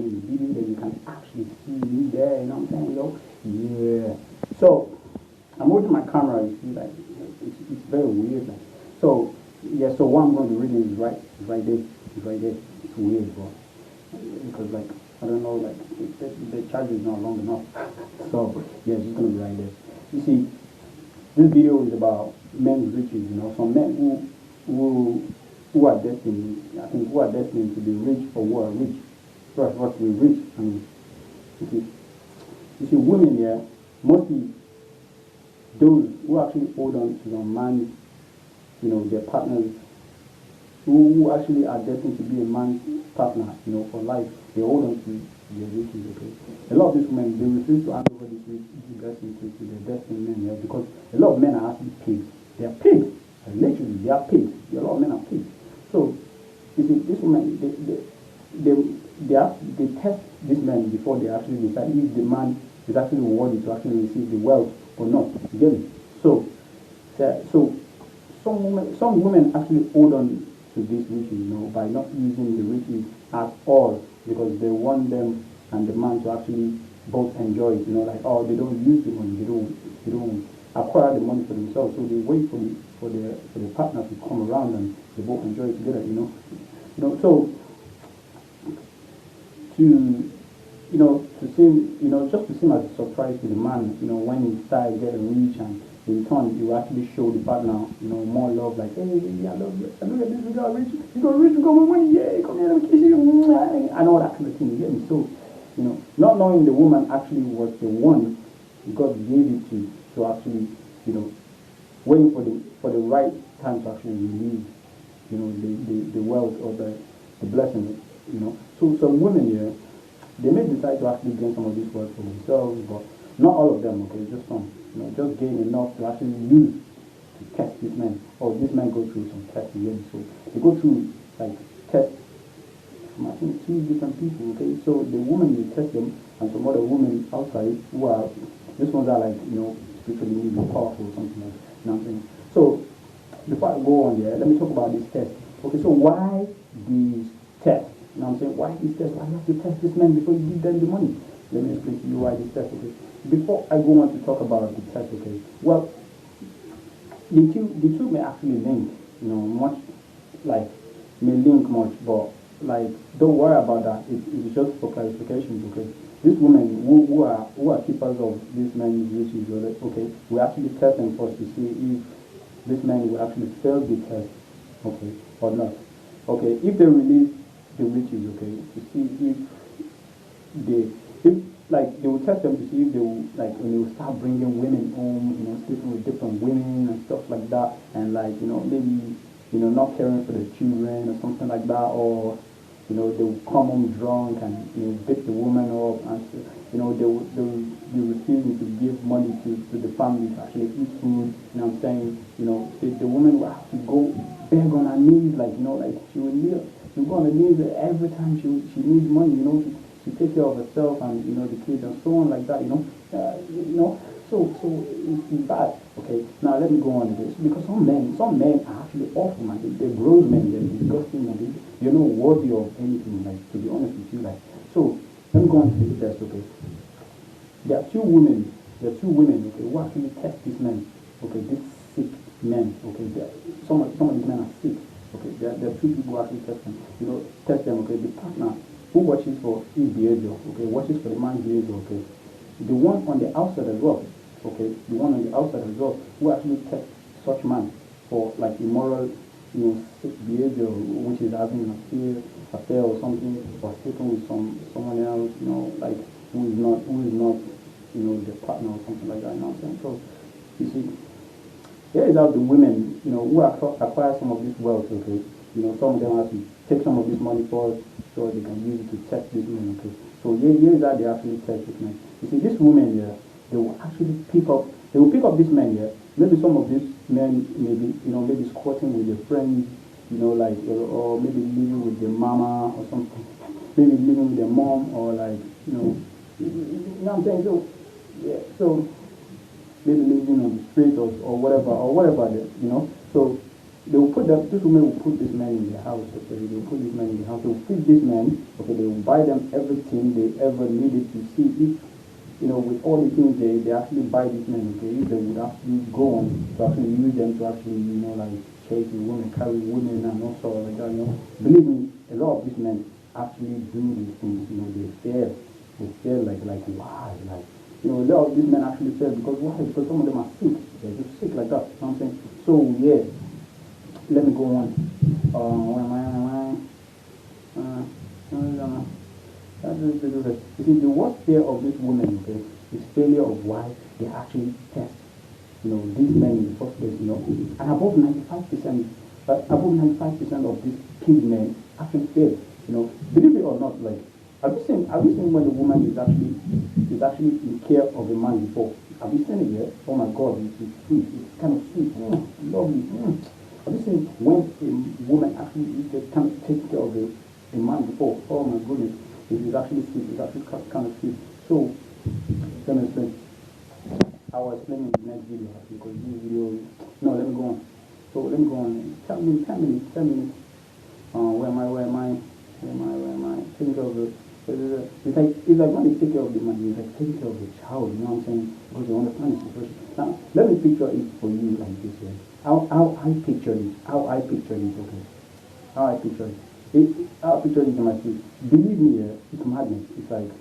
in the video, then you can actually see me there, you know what I'm saying, yo? Yeah. So, I'm holding my camera, you see, like, it's very weird, like. So, yeah, so what I'm going to be reading is right there, it's right there. It's weird, bro. Because, like, I don't know, like, the charge is not long enough. So, yeah, it's just going to be right there. You see, this video is about men's riches, you know, some men who are destined, I think, who are destined to be rich or who are rich. First, what we rich, I mean, you see, women here, mostly those who actually hold on to some man, you know, their partners, who actually are destined to be a man's partner, you know, for life, they hold on to their riches, okay? A lot of these women, they refuse to hand over this blessing to their destined men, yeah, because a lot of men are actually pigs. They are pigs. Literally, they are pigs. A lot of men are pigs. So, you see, these women, they test these men before they actually decide if the man is actually worthy to actually receive the wealth or not. You get me? So, so some women actually hold on to this riches, you know, by not using the riches at all because they want them and the man to actually both enjoy it, you know, like, oh, they don't use the money, they don't acquire the money for themselves, so they wait for their partner to come around and they both enjoy it together, you know. So to to seem, just to seem as a surprise to the man, when he started getting rich, and in turn he will actually show the partner, more love, like, hey, I love you, and look at this, we got rich, we got more money, yeah, come here, let me kiss you, and all that kind of thing, you get me? So, not knowing the woman actually was the one God gave it to actually, waiting for the right time to actually release, the wealth or the blessing, So some women here, they may decide to actually gain some of this wealth for themselves, but not all of them, okay, just some. Just gain enough to actually use to test these men. Or these men go through some testing, yeah. So they go through like tests from, I think, two different people, okay. So the woman will test them, and some other women outside who are, these ones are like, spiritually maybe powerful or something like that. You know what I'm saying? So before I go on there, let me talk about this test. Okay, so why these tests? You know what I'm saying? Why these tests? Why you have to test this man before you give them the money? Let me explain to you why this test, okay? Before I go on to talk about the test, okay? Well, the two may actually link, much, like, may link much, but, like, don't worry about that. It's just for clarification, okay? These women who are keepers of this man's riches, okay, we actually test them first to see if this man will actually fail the test, okay, or not. Okay, if they release the riches, okay, to see if like they will test them to see if they will, like, when they will start bringing women home, sleeping with different women and stuff like that, and, like, maybe not caring for the children or something like that, or they will come home drunk and beat the woman up, and they will be refusing to give money to the family to actually eat food. I'm saying, the woman will have to go beg on her knees, like, like she will go on her knees every time she needs money, to take care of herself and the kids and so on like that, so it's bad. Okay, now let me go on to this, because some men are actually awful, man. They're gross men, they're disgusting, man. They're not worthy of anything, like, to be honest with you, like. So let me go on to this test, okay. There are two women, okay, who actually test these men, okay, these sick men, okay. Some of these men are sick, okay. There are two people who actually test them, okay. The partner who watches for his behavior, okay, watches for the man's behavior, okay. The one on the outside as well, okay, the one on the outside as well, who actually tests such man for, like, immoral, sick behavior, which is having an affair or something, or sleeping with someone else, like, who is not, the partner or something like that, you know what I'm saying? So, you see, here is how the women, who acquire some of this wealth, okay, some of them have to take some of this money first so they can use it to test this men, okay. So here is how they actually test this men. You see, these women here, they will pick up this men here. Maybe some of these men maybe squatting with their friends, like, or maybe living with their mama or something, maybe living with their mom, or, like, you know what I'm saying? So, yeah, so maybe living on the street or whatever, so they will put them, these women will put these men in their house, okay, they will put these men in the house, they will feed these men, okay, they will buy them everything they ever needed to see if, with all the things they actually buy these men, okay, if they would actually go on to actually use them to actually, like chase the women, carry women and also like that, believe me, a lot of these men actually do these things, they fail like why, like, a lot of these men actually fail because why? Because some of them are sick, they're just sick like that, you know what I'm saying? So yeah, let me go on. Where am I? You see, the worst fear of this woman, okay, is failure of why they actually test, these men in the first place, and above 95%, of these killed men actually fail, believe it or not, like, have you seen when a woman is actually in care of a man before? Have you seen it yet? Oh my God, it's sweet, it's kind of sweet, lovely. Have you seen when a woman actually is kind of taking care of a man before? Oh my goodness, it is actually sweet. It's actually kind of sweet. So let me explain. I will explain in the next video because this video. No, let me go on. So let me go on. 10 minutes. 10 minutes. Where am I? Where am I? Where am I? Where am I? Taking care of the. It's like when they take care of the man, it's like taking care of the child. You know what I'm saying? Because you understand the situation. Now, let me picture it for you like this way. How I picture it. How I picture it. Okay. How I picture it. How I picture it in my sleep. Believe me, it's madness. It's like